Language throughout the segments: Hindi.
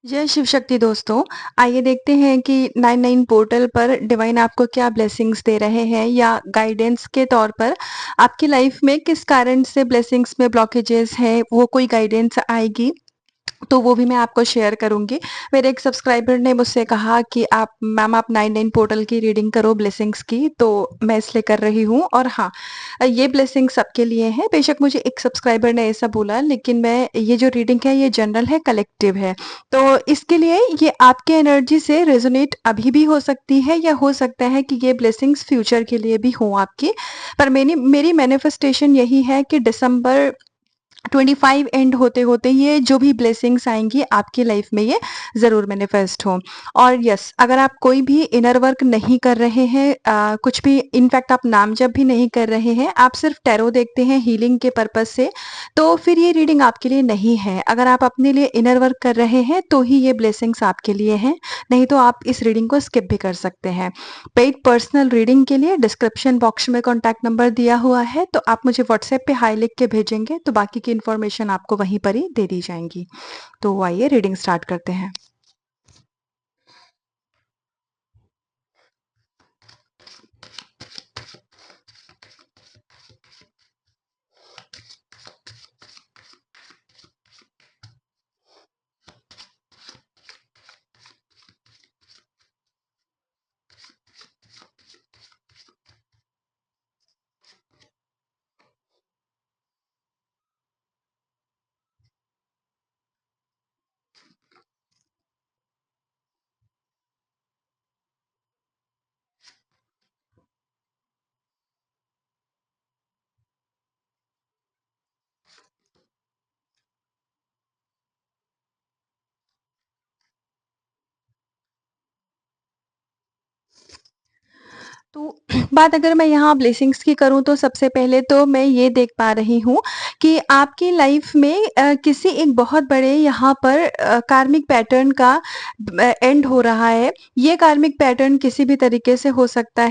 जय शिव शक्ति दोस्तों। आइए देखते हैं कि 99 पोर्टल पर डिवाइन आपको क्या ब्लेसिंग्स दे रहे हैं या गाइडेंस के तौर पर आपकी लाइफ में किस कारण से ब्लेसिंग्स में ब्लॉकेजेस है, वो कोई गाइडेंस आएगी तो वो भी मैं आपको शेयर करूँगी। मेरे एक सब्सक्राइबर ने मुझसे कहा कि आप मैम आप 99 पोर्टल की रीडिंग करो ब्लेसिंग्स की, तो मैं इसलिए कर रही हूँ। और हाँ, ये ब्लेसिंग सबके लिए है। बेशक मुझे एक सब्सक्राइबर ने ऐसा बोला, लेकिन मैं ये जो रीडिंग है ये जनरल है, कलेक्टिव है। तो इसके लिए ये आपके एनर्जी से रेजोनेट अभी भी हो सकती है या हो सकता है कि ये ब्लेसिंग्स फ्यूचर के लिए भी हों आपकी। पर मेरी मेरी मैनिफेस्टेशन यही है कि दिसंबर 25 एंड होते-होते ये जो भी ब्लेसिंग्स आएँगी आपकी लाइफ में ये ज़रूर मैनिफेस्ट हों। और यस, अगर आप कोई भी इनर वर्क नहीं कर रहे हैं, कुछ भी इनफैक्ट आप नाम जप भी नहीं कर रहे हैं, आप सिर्फ टैरो देखते हैं हीलिंग के पर्पज़ से, तो फिर ये रीडिंग आपके लिए नहीं है। अगर आप अपने लिए इनर वर्क कर रहे हैं, तो ही ये ब्लेसिंग्स आपके लिए हैं, नहीं तो आप इस रीडिंग को स्किप भी कर सकते हैं। पेड पर्सनल रीडिंग के लिए डिस्क्रिप्शन बॉक्स में कॉन्टैक्ट नंबर दिया हुआ है, तो आप मुझे व्हाट्सएप पे हाय लिख के भेजेंगे, तो बाकी की इन्फॉर्मेशन आपको वहीं पर ही दे दी जाएँगी। तो आइए रीडिंग स्टार्ट करते हैं। तो बात अगर मैं यहाँ ब्लेसिंग्स की करूँ, तो सबसे पहले तो मैं ये देख पा रही हूँ कि आपकी लाइफ में किसी एक बहुत बड़े यहाँ पर कार्मिक पैटर्न का एंड हो रहा है। ये कार्मिक पैटर्न किसी भी तरीके से हो सकता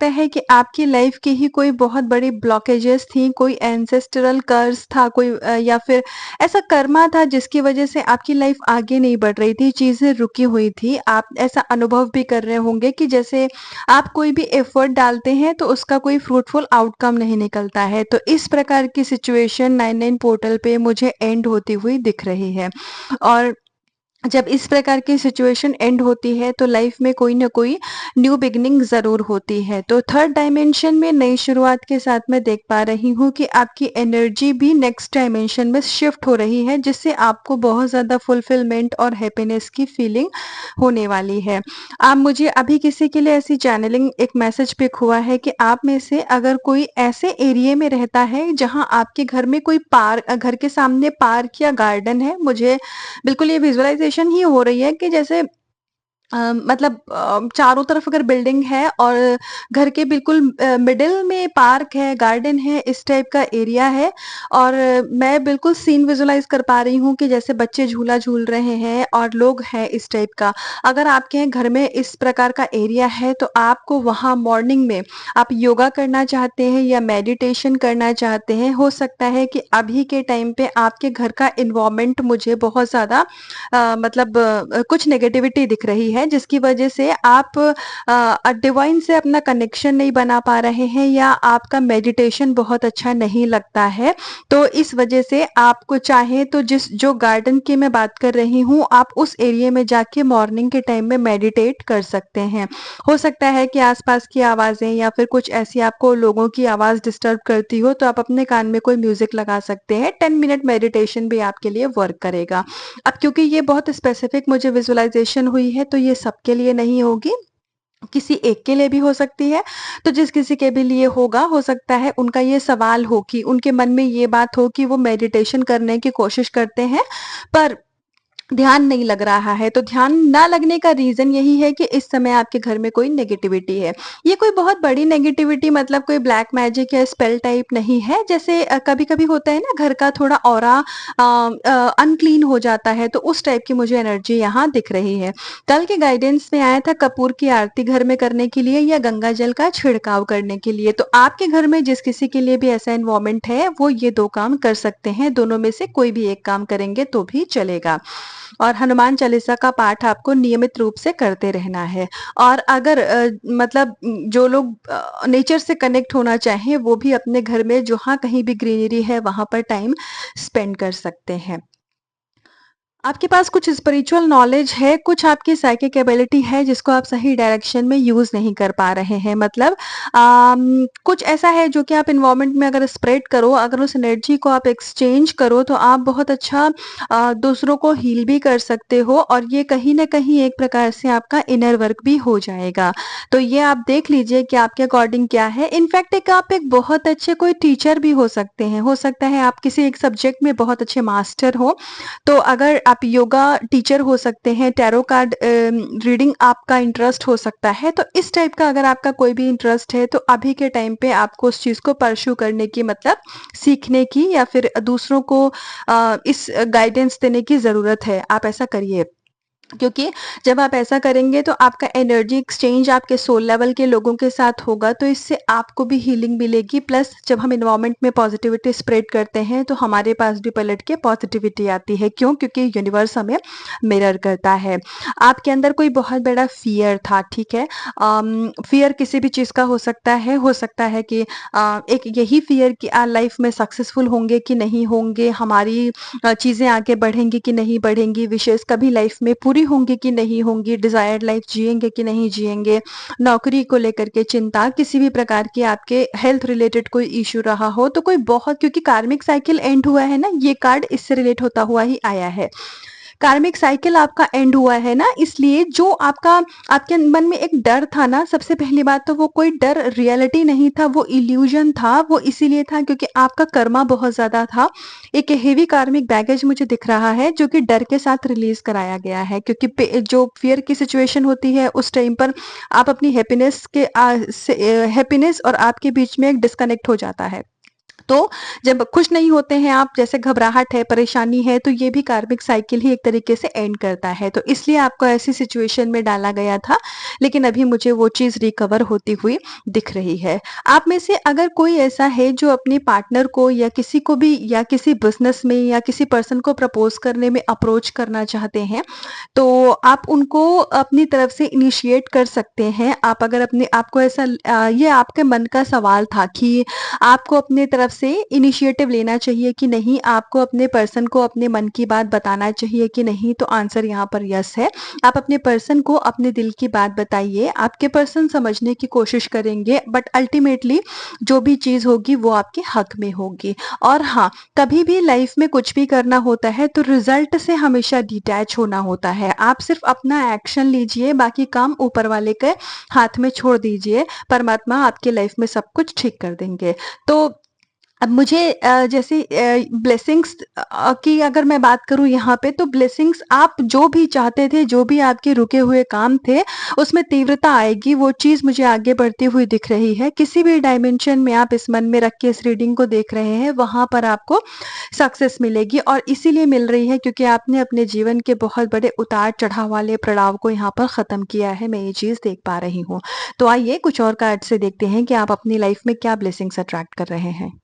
है कि आपकी लाइफ की ही कोई बहुत बड़ी ब्लॉकेजेस थी, कोई एंसेस्ट्रल कर्स था, कोई या फिर ऐसा कर्मा था जिसकी वजह से आपकी लाइफ आगे नहीं बढ़ रही थी, चीज़ें रुकी हुई थी। आप ऐसा अनुभव भी कर रहे होंगे कि जैसे आप कोई भी एफर्ट डालते हैं तो उसका कोई फ्रूटफुल आउटकम नहीं निकलता है। तो इस प्रकार की सिचुएशन 99 पोर्टल पे मुझे एंड होती हुई दिख रही है। और जब इस प्रकार की सिचुएशन एंड होती है तो लाइफ में कोई ना कोई न्यू बिगिनिंग ज़रूर होती है। तो थर्ड डायमेंशन में नई शुरुआत के साथ मैं देख पा रही हूँ कि आपकी एनर्जी भी नेक्स्ट डायमेंशन में शिफ्ट हो रही है, जिससे आपको बहुत ज़्यादा फुलफिलमेंट और हैप्पीनेस की फीलिंग होने वाली है। आप मुझे अभी किसी के लिए ऐसी चैनलिंग एक मैसेज पिक हुआ है कि आप में से अगर कोई ऐसे एरिया में रहता है जहाँ आपके घर में कोई पार्क, घर के सामने पार्क या गार्डन है, मुझे बिल्कुल ये विजुअलाइज़ेशन ही हो रही है कि जैसे मतलब चारों तरफ अगर बिल्डिंग है और घर के बिल्कुल मिडिल में पार्क है, गार्डन है, इस टाइप का एरिया है। और मैं बिल्कुल सीन विजुअलाइज़ कर पा रही हूँ कि जैसे बच्चे झूला झूल रहे हैं और लोग हैं इस टाइप का। अगर आपके यहाँ घर में इस प्रकार का एरिया है, तो आपको वहाँ मॉर्निंग में आप योगा करना चाहते हैं या मेडिटेशन करना चाहते हैं, हो सकता है कि अभी के टाइम पे आपके घर का एनवायरनमेंट मुझे बहुत ज़्यादा मतलब कुछ नेगेटिविटी दिख रही है, जिसकी वजह से आप डिवाइन से अपना कनेक्शन नहीं बना पा रहे हैं या आपका मेडिटेशन बहुत अच्छा नहीं लगता है। तो इस वजह से आपको चाहे तो जिस जो गार्डन की मैं बात कर रही हूँ, आप उस एरिया में जाके मॉर्निंग के टाइम में मेडिटेट कर सकते हैं। हो सकता है कि आसपास की आवाज़ें या फिर कुछ ऐसी आपको लोगों की आवाज़ डिस्टर्ब करती हो, तो आप अपने कान में कोई म्यूज़िक लगा सकते हैं। 10 मिनट मेडिटेशन भी आपके लिए वर्क करेगा। अब क्योंकि ये बहुत स्पेसिफिक मुझे विजुअलाइजेशन हुई है, तो ये सबके लिए नहीं होगी, किसी एक के लिए भी हो सकती है। तो जिस किसी के भी लिए होगा, हो सकता है उनका ये सवाल हो कि उनके मन में ये बात हो कि वो मेडिटेशन करने की कोशिश करते हैं, पर ध्यान नहीं लग रहा है। तो ध्यान ना लगने का रीज़न यही है कि इस समय आपके घर में कोई नेगेटिविटी है। ये कोई बहुत बड़ी नेगेटिविटी, मतलब कोई ब्लैक मैजिक या स्पेल टाइप नहीं है। जैसे कभी-कभी होता है ना, घर का थोड़ा ऑरा अनक्लीन हो जाता है, तो उस टाइप की मुझे एनर्जी यहाँ दिख रही है। कल के गाइडेंस में आया था कपूर की आरती घर में करने के लिए या गंगा जल का छिड़काव करने के लिए। तो आपके घर में जिस किसी के लिए भी ऐसा एनवायरनमेंट है, वो ये 2 काम कर सकते हैं। दोनों में से कोई भी एक काम करेंगे तो भी चलेगा। और हनुमान चालीसा का पाठ आपको नियमित रूप से करते रहना है। और अगर मतलब जो लोग नेचर से कनेक्ट होना चाहें, वो भी अपने घर में जहाँ कहीं भी ग्रीनरी है, वहाँ पर टाइम स्पेंड कर सकते हैं। आपके पास कुछ स्पिरिचुअल नॉलेज है, कुछ आपकी साइकिक एबिलिटी है जिसको आप सही डायरेक्शन में यूज़ नहीं कर पा रहे हैं। मतलब कुछ ऐसा है जो कि आप एनवायरनमेंट में अगर स्प्रेड करो, अगर उस एनर्जी को आप एक्सचेंज करो, तो आप बहुत अच्छा दूसरों को हील भी कर सकते हो, और ये कहीं न कहीं एक प्रकार से आपका इनर वर्क भी हो जाएगा। तो ये आप देख लीजिए कि आपके अकॉर्डिंग क्या है। इनफैक्ट एक आप एक बहुत अच्छे कोई टीचर भी हो सकते हैं। हो सकता है आप किसी एक सब्जेक्ट में बहुत अच्छे मास्टर हो, तो अगर आप योगा टीचर हो सकते हैं, टैरो कार्ड रीडिंग आपका इंटरेस्ट हो सकता है, तो इस टाइप का अगर आपका कोई भी इंटरेस्ट है, तो अभी के टाइम पे आपको उस चीज़ को परस्यू करने की, मतलब सीखने की, या फिर दूसरों को इस गाइडेंस देने की ज़रूरत है। आप ऐसा करिए। क्योंकि जब आप ऐसा करेंगे तो आपका एनर्जी एक्सचेंज आपके सोल लेवल के लोगों के साथ होगा, तो इससे आपको भी हीलिंग मिलेगी। प्लस जब हम एनवायरनमेंट में पॉजिटिविटी स्प्रेड करते हैं, तो हमारे पास भी पलट के पॉजिटिविटी आती है। क्यों? क्योंकि यूनिवर्स हमें मिरर करता है। आपके अंदर कोई बहुत बड़ा फियर था, ठीक है? फियर किसी भी चीज़ का हो सकता है कि एक यही फियर कि लाइफ में सक्सेसफुल होंगे कि नहीं होंगे, हमारी चीज़ें आगे बढ़ेंगी कि नहीं बढ़ेंगी, विशेष कभी लाइफ में पूरी होंगी कि नहीं होंगी, डिज़ायर्ड लाइफ जिएँगे कि नहीं जिएँगे, नौकरी को लेकर के चिंता, किसी भी प्रकार की आपके हेल्थ रिलेटेड कोई इश्यू रहा हो, तो कोई बहुत, क्योंकि कार्मिक साइकिल एंड हुआ है ना, ये कार्ड इससे रिलेट होता हुआ ही आया है। कार्मिक साइकिल आपका एंड हुआ है ना, इसलिए जो आपका आपके मन में एक डर था ना, सबसे पहली बात तो वो कोई डर रियलिटी नहीं था, वो इल्यूजन था। वो इसीलिए था क्योंकि आपका कर्मा बहुत ज़्यादा था। एक हेवी कार्मिक बैगेज मुझे दिख रहा है, जो कि डर के साथ रिलीज़ कराया गया है, क्योंकि जो फ़ियर की सिचुएशन होती है, उस टाइम पर आप अपनी हैप्पीनेस के से हैप्पीनेस और आपके बीच में एक डिस्कनेक्ट हो जाता है। तो जब खुश नहीं होते हैं आप, जैसे घबराहट है, परेशानी है, तो ये भी कार्मिक साइकिल ही एक तरीके से एंड करता है। तो इसलिए आपको ऐसी सिचुएशन में डाला गया था, लेकिन अभी मुझे वो चीज़ रिकवर होती हुई दिख रही है। आप में से अगर कोई ऐसा है जो अपने पार्टनर को या किसी को भी, या किसी बिज़नेस में या किसी पर्सन को प्रपोज़ करने में अप्रोच करना चाहते हैं, तो आप उनको अपनी तरफ से इनिशिएट कर सकते हैं। आप अगर अपने आपको ऐसा ये आपके मन का सवाल था कि आपको अपने तरफ से इनिशिएटिव लेना चाहिए कि नहीं, आपको अपने पर्सन को अपने मन की बात बताना चाहिए कि नहीं, तो आंसर यहाँ पर यस है। आप अपने पर्सन को अपने दिल की बात बताइए, आपके पर्सन समझने की कोशिश करेंगे, बट अल्टीमेटली जो भी चीज़ होगी वो आपके हक में होगी। और हाँ, कभी भी लाइफ में कुछ भी करना होता है तो रिजल्ट से हमेशा डिटैच होना होता है। आप सिर्फ अपना एक्शन लीजिए, बाकी काम ऊपर वाले के हाथ में छोड़ दीजिए। परमात्मा आपके लाइफ में सब कुछ ठीक कर देंगे। तो अब मुझे जैसे ब्लेसिंग्स की अगर मैं बात करूँ यहाँ पे, तो ब्लेसिंग्स आप जो भी चाहते थे, जो भी आपके रुके हुए काम थे, उसमें तीव्रता आएगी। वो चीज़ मुझे आगे बढ़ती हुई दिख रही है। किसी भी डायमेंशन में आप इस मन में रख के इस रीडिंग को देख रहे हैं, वहाँ पर आपको सक्सेस मिलेगी, और इसीलिए मिल रही है क्योंकि आपने अपने जीवन के बहुत बड़े उतार-चढ़ाव वाले पड़ाव को यहाँ पर ख़त्म किया है। मैं ये चीज़ देख पा रही हूँ। तो आइए कुछ और कार्ड से देखते हैं कि आप अपनी लाइफ में क्या ब्लेसिंग्स अट्रैक्ट कर रहे हैं।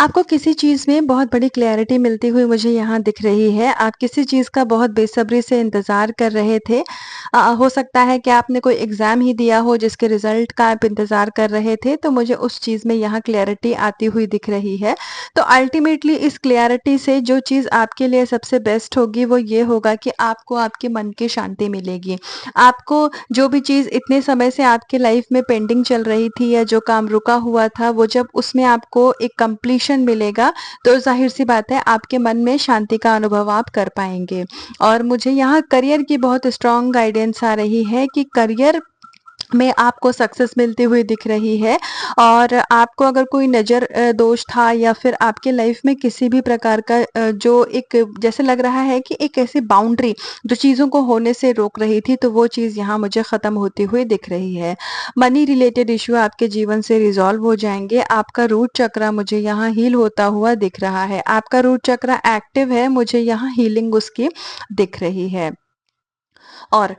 आपको किसी चीज़ में बहुत बड़ी क्लैरिटी मिलती हुई मुझे यहाँ दिख रही है। आप किसी चीज़ का बहुत बेसब्री से इंतज़ार कर रहे थे। हो सकता है कि आपने कोई एग्ज़ाम ही दिया हो जिसके रिज़ल्ट का आप इंतज़ार कर रहे थे, तो मुझे उस चीज़ में यहाँ क्लैरिटी आती हुई दिख रही है। तो अल्टीमेटली इस क्लैरिटी से जो चीज़ आपके लिए सबसे बेस्ट होगी, वो ये होगा कि आपको आपके मन की शांति मिलेगी। आपको जो भी चीज़ इतने समय से आपके लाइफ़ में पेंडिंग चल रही थी, या जो काम रुका हुआ था, वो जब उसमें आपको एक कंप्लीशन मिलेगा, तो ज़ाहिर-सी बात है आपके मन में शांति का अनुभव आप कर पाएँगे। और मुझे यहाँ करियर की बहुत स्ट्रॉन्ग गाइडेंस आ रही है कि करियर में आपको सक्सेस मिलती हुई दिख रही है। और आपको अगर कोई नज़र दोष था या फिर आपके लाइफ में किसी भी प्रकार का जो एक जैसे लग रहा है कि एक ऐसी बाउंड्री जो चीज़ों को होने से रोक रही थी, तो वो चीज़ यहाँ मुझे ख़त्म होती हुई दिख रही है। मनी रिलेटेड इश्यू आपके जीवन से रिज़ॉल्व हो जाएँगे। आपका रूट चक्र मुझे यहाँ हील होता हुआ दिख रहा है। आपका रूट चक्र एक्टिव है, मुझे यहाँ हीलिंग उसकी दिख रही है। और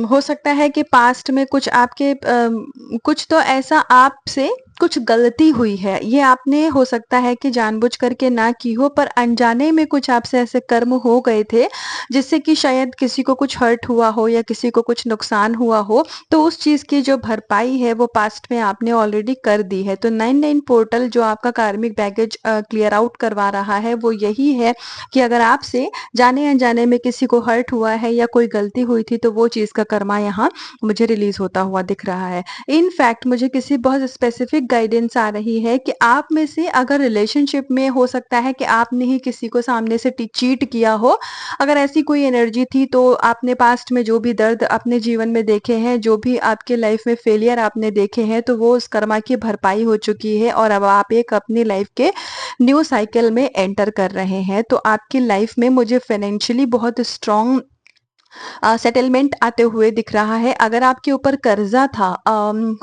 हो सकता है कि पास्ट में कुछ आपके कुछ तो ऐसा आपसे कुछ गलती हुई है, ये आपने हो सकता है कि जानबूझ करके ना की हो, पर अनजाने में कुछ आपसे ऐसे कर्म हो गए थे जिससे कि शायद किसी को कुछ हर्ट हुआ हो या किसी को कुछ नुकसान हुआ हो, तो उस चीज़ की जो भरपाई है वो पास्ट में आपने ऑलरेडी कर दी है। तो 99 पोर्टल जो आपका कार्मिक बैगेज क्लियर आउट करवा रहा है वो यही है कि अगर आपसे जाने अनजाने में किसी को हर्ट हुआ है या कोई गलती हुई थी, तो वो चीज़ का कर्मा यहाँ मुझे रिलीज होता हुआ दिख रहा है। इनफैक्ट मुझे किसी बहुत स्पेसिफिक गाइडेंस आ रही है कि आप में से अगर रिलेशनशिप में हो सकता है कि आपने ही किसी को सामने से चीट किया हो। अगर ऐसी कोई एनर्जी थी तो आपने पास्ट में जो भी दर्द अपने जीवन में देखे हैं, जो भी आपके लाइफ में फेलियर आपने देखे हैं, तो वो उस कर्मा की भरपाई हो चुकी है और अब आप एक अपनी लाइफ के न्यू साइकिल में एंटर कर रहे हैं। तो आपकी लाइफ में मुझे फाइनेंशियली बहुत स्ट्रॉन्ग सेटलमेंट आते हुए दिख रहा है। अगर आपके ऊपर कर्जा था,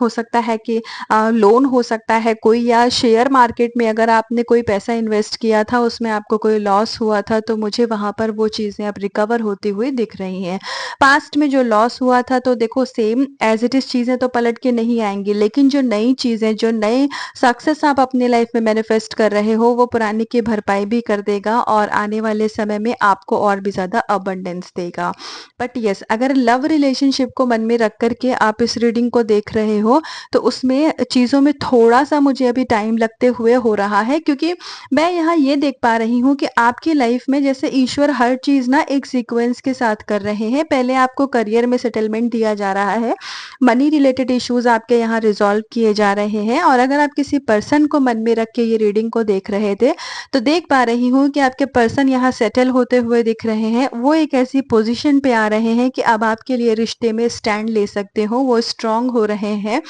हो सकता है कि लोन हो सकता है कोई, या शेयर मार्केट में अगर आपने कोई पैसा इन्वेस्ट किया था उसमें आपको कोई लॉस हुआ था, तो मुझे वहां पर वो चीजें अब रिकवर होती हुई दिख रही हैं। पास्ट में जो लॉस हुआ था, तो देखो सेम एज इट इज चीजें तो पलट के नहीं आएंगी, लेकिन जो नई चीजें, जो नए सक्सेस आप अपने लाइफ में मैनिफेस्ट कर रहे हो, वो पुराने की भरपाई भी कर देगा और आने वाले समय में आपको और भी ज्यादा अबंडेंस देगा। बट यस, अगर लव रिलेशनशिप को मन में रख करके आप इस रीडिंग को देख रहे हो, तो उसमें चीज़ों में थोड़ा सा मुझे अभी टाइम लगते हुए हो रहा है, क्योंकि मैं यहाँ ये देख पा रही हूँ कि आपकी लाइफ में जैसे ईश्वर हर चीज़ ना एक सीक्वेंस के साथ कर रहे हैं। पहले आपको करियर में सेटलमेंट दिया जा रहा है, मनी रिलेटेड इश्यूज आपके यहाँ रिजॉल्व किए जा रहे हैं। और अगर आप किसी पर्सन को मन में रख के ये रीडिंग को देख रहे थे, तो देख पा रही हूँ कि आपके पर्सन यहाँ सेटल होते हुए दिख रहे हैं। वो एक ऐसी पोजीशन पे आ रहे हैं कि अब आपके लिए रिश्ते में स्टैंड ले सकते हो, वो स्ट्रांग हो रहे हैं।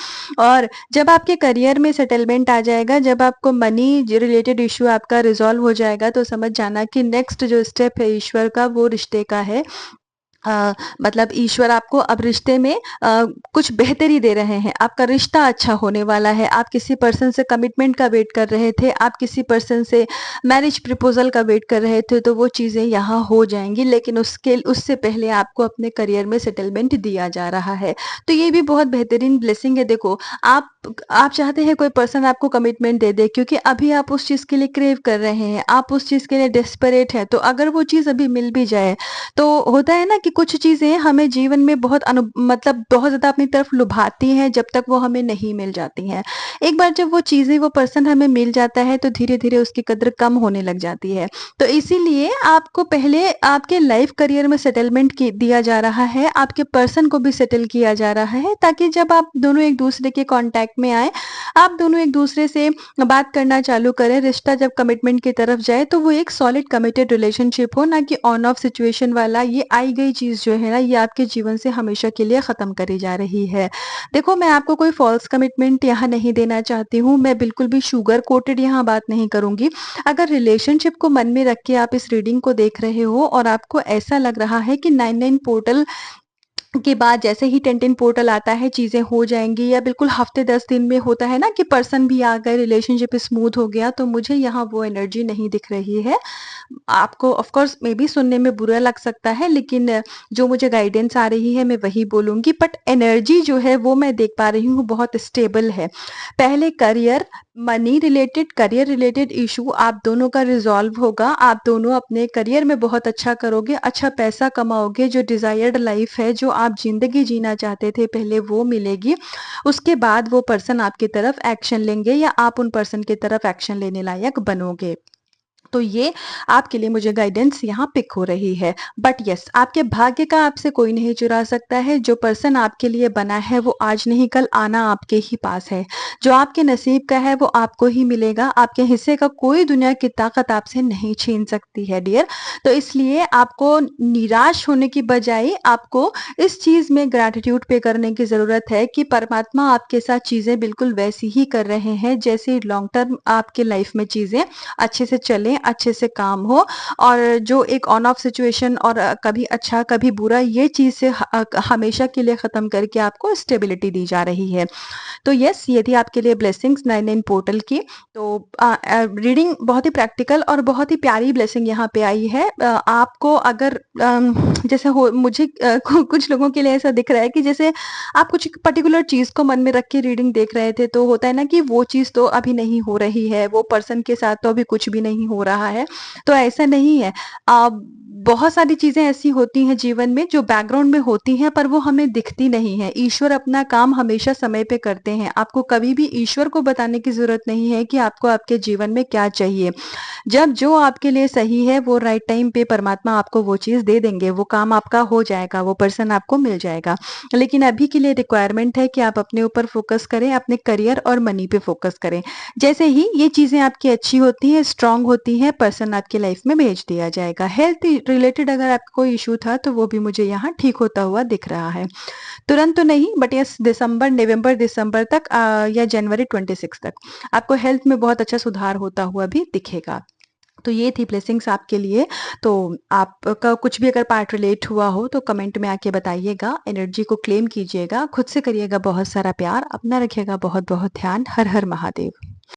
और जब आपके करियर में सेटलमेंट आ जाएगा, जब आपको मनी रिलेटेड इश्यू आपका रिजॉल्व हो जाएगा, तो समझ जाना कि नेक्स्ट जो स्टेप है ईश्वर का, वो रिश्ते का है। मतलब ईश्वर आपको अब रिश्ते में कुछ बेहतरी दे रहे हैं। आपका रिश्ता अच्छा होने वाला है। आप किसी पर्सन से कमिटमेंट का वेट कर रहे थे, आप किसी पर्सन से मैरिज प्रपोजल का वेट कर रहे थे, तो वो चीज़ें यहाँ हो जाएंगी, लेकिन उससे पहले आपको अपने करियर में सेटलमेंट दिया जा रहा है। तो ये भी बहुत बेहतरीन ब्लेसिंग है। देखो, आप चाहते हैं कोई पर्सन आपको कमिटमेंट दे दे, क्योंकि अभी आप उस चीज़ के लिए क्रेव कर रहे हैं, आप उस चीज़ के लिए डेस्परेट हैं। तो अगर वो चीज़ अभी मिल भी जाए, तो होता है ना कि कुछ चीज़ें हमें जीवन में बहुत मतलब बहुत ज़्यादा अपनी तरफ लुभाती हैं, जब तक वो हमें नहीं मिल जाती हैं। एक बार जब वो चीज़ें, वो पर्सन हमें मिल जाता है, तो धीरे-धीरे उसकी कदर कम होने लग जाती है। तो इसीलिए आपको पहले आपके लाइफ करियर में सेटलमेंट की दिया जा रहा है, आपके पर्सन को भी सेटल किया जा रहा है, ताकि जब आप दोनों एक-दूसरे के कॉन्टैक्ट में आएँ, आप दोनों एक-दूसरे से बात करना चालू करें, रिश्ता जब कमिटमेंट की तरफ जाए, तो वो एक सॉलिड कमिटेड रिलेशनशिप हो, ना कि ऑन ऑफ सिचुएशन वाला। ये आई गई चीज़ जो है ना, ये आपके जीवन से हमेशा के लिए ख़त्म करी जा रही है। देखो, मैं आपको कोई फ़ॉल्स कमिटमेंट यहाँ नहीं देना चाहती हूँ, मैं बिल्कुल भी शुगर कोटेड यहाँ बात नहीं करूँगी। अगर रिलेशनशिप को मन में रख के आप इस रीडिंग को देख रहे हो और आपको ऐसा लग रहा है कि 99 पोर्टल के बाद जैसे ही 10-10 पोर्टल आता है, चीज़ें हो जाएँगी, या बिल्कुल हफ़्ते 10 दिन में होता है ना कि पर्सन भी आ गए, रिलेशनशिप स्मूथ हो गया, तो मुझे यहाँ वो एनर्जी नहीं दिख रही है। आपको ऑफ कोर्स मे बी सुनने में बुरा लग सकता है, लेकिन जो मुझे गाइडेंस आ रही है मैं वही बोलूँगी। बट एनर्जी जो है वो मैं देख पा रही हूँ बहुत स्टेबल है। पहले करियर रिलेटेड इश्यू आप दोनों का रिज़ॉल्व होगा। आप दोनों अपने करियर में बहुत अच्छा करोगे, अच्छा पैसा कमाओगे, जो डिज़ायर्ड लाइफ़ है, जो आप ज़िंदगी जीना चाहते थे पहले, वो मिलेगी। उसके बाद वो पर्सन आपकी तरफ एक्शन लेंगे, या आप उन पर्सन की तरफ एक्शन लेने लायक बनोगे। तो ये आपके लिए मुझे गाइडेंस यहाँ पिक हो रही है। बट यस, आपके भाग्य का आपसे कोई नहीं चुरा सकता है। जो पर्सन आपके लिए बना है वो आज नहीं कल आना आपके ही पास है। जो आपके नसीब का है वो आपको ही मिलेगा। आपके हिस्से का कोई दुनिया की ताकत आपसे नहीं छीन सकती है डियर। तो इसलिए आपको निराश होने की बजाय आपको इस चीज में ग्रैटिट्यूड पे करने की जरूरत है कि परमात्मा आपके साथ चीजें बिल्कुल वैसी ही कर रहे हैं जैसे लॉन्ग टर्म आपके लाइफ में चीजें अच्छे से चलें, अच्छे से काम हो। और जो एक ऑन ऑफ सिचुएशन और कभी अच्छा कभी बुरा ये चीज़ से हमेशा के लिए ख़त्म करके आपको स्टेबिलिटी दी जा रही है। तो यस, ये थी आपके लिए ब्लेसिंग्स 99 पोर्टल की। तो रीडिंग बहुत ही प्रैक्टिकल और बहुत ही प्यारी ब्लेसिंग यहाँ पे आई है। आपको अगर जैसे हो मुझे कुछ लोगों के लिए ऐसा दिख रहा है कि जैसे आप कुछ पर्टिकुलर चीज़ को मन में रख के रीडिंग देख रहे थे, तो होता है ना कि वो चीज़ तो अभी नहीं हो रही है, वो पर्सन के साथ तो अभी कुछ भी नहीं हो रहा है। तो ऐसा नहीं है। बहुत सारी चीज़ें ऐसी होती हैं जीवन में जो बैकग्राउंड में होती हैं पर वो हमें दिखती नहीं है। ईश्वर अपना काम हमेशा समय पे करते हैं। आपको कभी भी ईश्वर को बताने की ज़रूरत नहीं है कि आपको आपके जीवन में क्या चाहिए। जब जो आपके लिए सही है वो राइट टाइम पे परमात्मा आपको वो चीज़ दे देंगे, वो काम आपका हो जाएगा, वो पर्सन आपको मिल जाएगा। लेकिन अभी के लिए रिक्वायरमेंट है कि आप अपने ऊपर फोकस करें, अपने करियर और मनी पे फोकस करें। जैसे ही ये चीज़ें आपकी अच्छी होती हैं, स्ट्रांग होती हैं, पर्सन आपकी लाइफ में भेज दिया जाएगा। हेल्थ रिलेटेड अगर आपका कोई इशू था तो वो भी मुझे यहाँ ठीक होता हुआ दिख रहा है। तुरंत तो नहीं बट यस दिसंबर, नवंबर, दिसंबर तक या जनवरी 26 तक आपको हेल्थ में बहुत अच्छा सुधार होता हुआ भी दिखेगा। तो ये थी ब्लेसिंग्स आपके लिए। तो आपका कुछ भी अगर पार्ट रिलेट हुआ हो तो कमेंट में आके बताइएगा। एनर्जी को क्लेम कीजिएगा, खुद से करिएगा बहुत सारा प्यार, अपना रखिएगा बहुत बहुत ध्यान। हर हर महादेव।